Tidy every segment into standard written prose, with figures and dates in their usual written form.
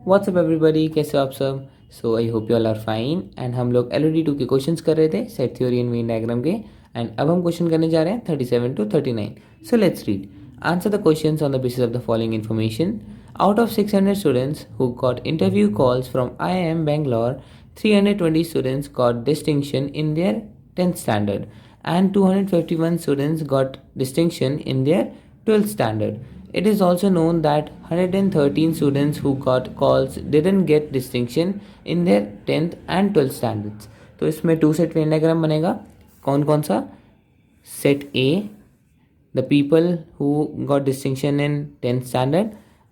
WhatsApp everybody, कैसे हो आप सब। So I hope you all are fine. And हम लोग LOD 2 के क्वेश्चंस कर रहे थे set theory and Venn diagram के। एंड अब हम क्वेश्चन करने जा रहे हैं 37 to 39। So let's read. Answer the questions on the basis of the following information. Out of 600 students who got interview calls from IIM Bangalore, 320 students got distinction in their 10th standard and 251 students got distinction in their 12th standard. It is also known that 113 students who got calls didn't get distinction in their 10th and 12th standards. तो इसमें to set Venn diagram बनेगा। कौन कौन सा? Set A, the people who got distinction in 10th standard,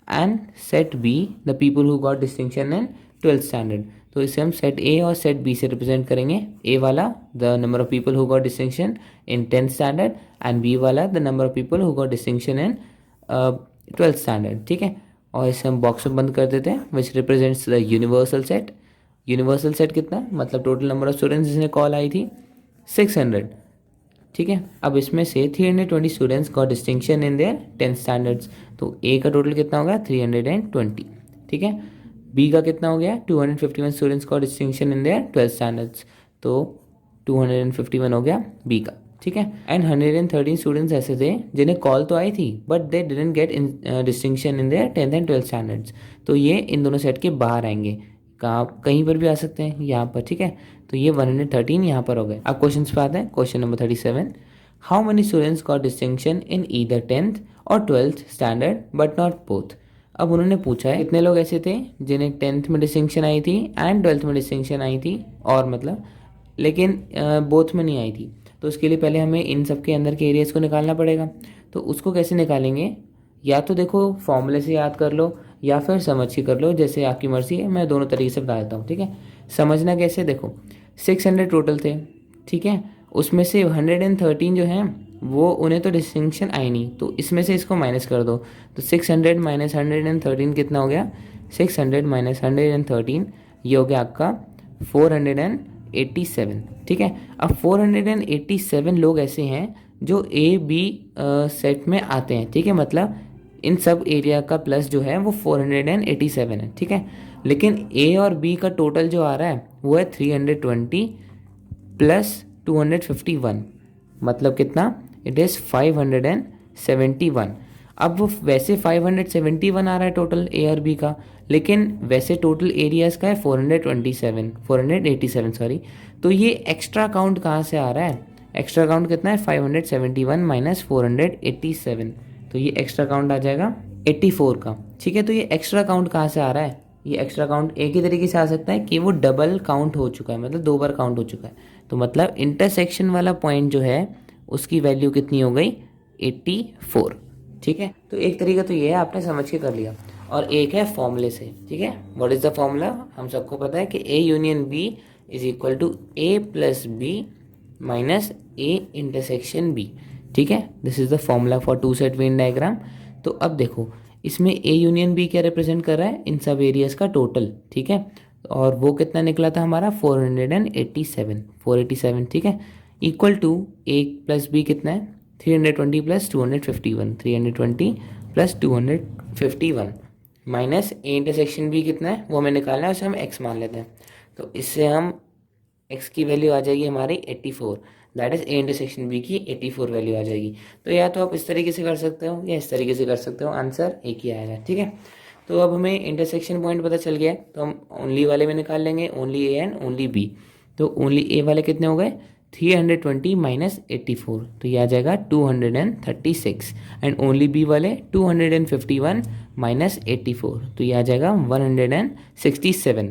and set B, the people who got distinction in 12th standard. तो इसे हम set ए और सेट बी से रिप्रेजेंट करेंगे। ए वाला the number of people who got distinction in 10th standard and B वाला the number of people who got distinction in 12th standard. ठीक है, और इसे हम बॉक्स में बंद कर देते हैं, विच represents the universal set. Universal set कितना, मतलब टोटल नंबर ऑफ स्टूडेंट्स जिसने कॉल आई थी 600। ठीक है, अब इसमें से 320 students got distinction in their 10th standards. तो ए का टोटल कितना हो गया 320। ठीक है, बी का कितना हो गया 251 students got distinction in their 12th standards. तो 251 हो गया बी का। ठीक है, एंड 113 स्टूडेंट्स ऐसे थे जिन्हें कॉल तो आई थी but they didn't get distinction in their 10th and 12th standards. तो ये इन दोनों सेट के बाहर आएंगे, कहाँ कहीं पर भी आ सकते हैं यहाँ पर। ठीक है, तो ये 113 यहाँ पर हो गए। अब क्वेश्चन पे आते हैं। Question number 37, how many students got distinction in either 10th और 12th standard but not both. अब उन्होंने पूछा है कितने लोग ऐसे थे जिन्हें 10th में डिस्टिंक्शन आई थी एंड 12th में डिस्टिंक्शन आई थी, और मतलब लेकिन बोथ में नहीं आई थी। तो उसके लिए पहले हमें इन सब के अंदर के एरियाज को निकालना पड़ेगा। तो उसको कैसे निकालेंगे, या तो देखो फॉर्मूले से याद कर लो या फिर समझ के कर लो, जैसे आपकी मर्जी है। मैं दोनों तरीके से बता देता हूँ। ठीक है, समझना कैसे, देखो 600 टोटल थे। ठीक है, उसमें से 113 जो हैं वो उन्हें तो डिस्टिंक्शन आई नहीं, तो इसमें से इसको माइनस कर दो। तो 600 माइनस 113 कितना हो गया, 600 माइनस 113 ये हो गया आपका 487। ठीक है, अब 487 लोग ऐसे हैं जो ए बी सेट में आते हैं। ठीक है, मतलब इन सब एरिया का प्लस जो है वो 487 है। ठीक है, लेकिन ए और बी का टोटल जो आ रहा है वो है 320 प्लस 251, मतलब कितना, इट इज़ 571। अब वो वैसे 571 आ रहा है टोटल ए और बी का, लेकिन वैसे टोटल एरियाज का है 487 सॉरी। तो ये एक्स्ट्रा काउंट कहाँ से आ रहा है, एक्स्ट्रा काउंट कितना है 571 माइनस 487, तो ये एक्स्ट्रा काउंट आ जाएगा 84 का। ठीक है, तो ये एक्स्ट्रा काउंट कहाँ से आ रहा है, ये एक्स्ट्रा काउंट एक ही तरीके से आ सकता है कि वो डबल काउंट हो चुका है, मतलब 2 बार काउंट हो चुका है। तो मतलब इंटरसेक्शन वाला पॉइंट जो है उसकी वैल्यू कितनी हो गई 84। ठीक है, तो एक तरीका तो ये है, आपने समझ के कर लिया, और एक है फॉर्मूले से। ठीक है, व्हाट इज द फॉर्मूला, हम सबको पता है कि A union B is equal to A plus B minus A intersection B। ठीक है, this is the formula for two set Venn diagram. तो अब देखो इसमें A यूनियन B क्या रिप्रेजेंट कर रहा है, इन सब एरियाज का टोटल। ठीक है, और वो कितना निकला था हमारा 487। ठीक है, equal to A plus B कितना है 320 plus 251, 320 plus 251 minus A intersection B कितना है वो हमें निकालना है, उसे हम x मान लेते हैं। तो इससे हम x की वैल्यू आ जाएगी हमारी 84, that is A intersection B की 84 वैल्यू आ जाएगी। तो या तो आप इस तरीके से कर सकते हो या इस तरीके से कर सकते हो, आंसर एक ही आएगा। ठीक है, तो अब हमें इंटरसेक्शन पॉइंट पता चल गया है, तो हम ओनली वाले में निकाल लेंगे, only A and only B। तो ओनली A वाले कितने हो गए 320 माइनस 84, तो ये आ जाएगा 236, एंड ओनली B वाले 251 माइनस 84, तो ये आ जाएगा 167।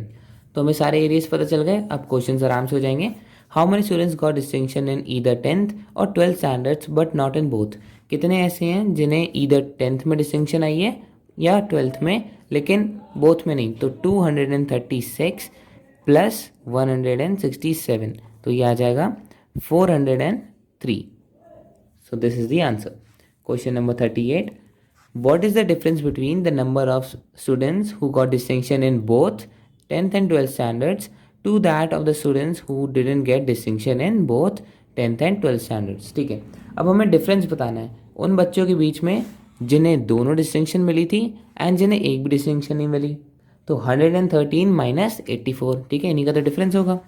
तो हमें सारे एरियाज पता चल गए। अब क्वेश्चन आराम से हो जाएंगे। How many students got distinction in either 10th और 12th standards but not in both. कितने ऐसे हैं जिन्हें ईदर 10th में डिस्टिंक्शन आई है या 12th में, लेकिन बोथ में नहीं। तो 236 प्लस 167, तो ये आ जाएगा 403। So this is the answer. Question number 38. What is the difference between the number of students who got distinction in both 10th and 12th standards to that of the students who didn't get distinction in both 10th and 12th standards? ठीक है, अब हमें difference बताना है उन बच्चों के बीच में जिन्हें दोनों डिस्टिंक्शन मिली थी एंड जिन्हें एक भी डिस्टिंक्शन नहीं मिली। तो 113 माइनस 84, ठीक है, इन्हीं का तो डिफरेंस होगा।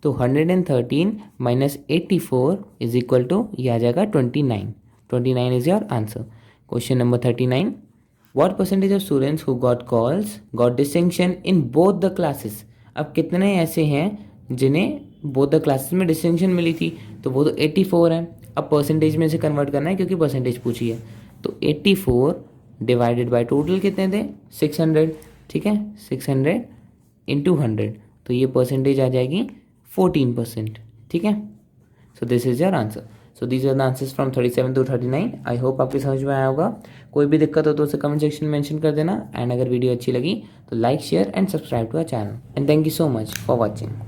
तो 113 माइनस 84 इज इक्वल टू, ये आ जाएगा 29। 29 is your answer. Question number 39, what percentage of students who got calls got distinction in both the classes. अब कितने ऐसे हैं जिन्हें बोथ द क्लासेस में डिस्टिंक्शन मिली थी, तो वो तो 84 है। अब परसेंटेज में से कन्वर्ट करना है क्योंकि परसेंटेज पूछी है। तो 84 डिवाइडेड बाय टोटल कितने थे, 600, ठीक है, 600 इंटू 100, तो ये परसेंटेज आ जाएगी 14%, ठीक है। So this is your answer. So these are the answers from 37 to 39। I hope आपकी समझ में आया होगा। कोई भी दिक्कत हो तो उसे कमेंट सेक्शन में मेंशन कर देना। एंड अगर वीडियो अच्छी लगी तो like, share and subscribe to our channel. And thank you so much for watching.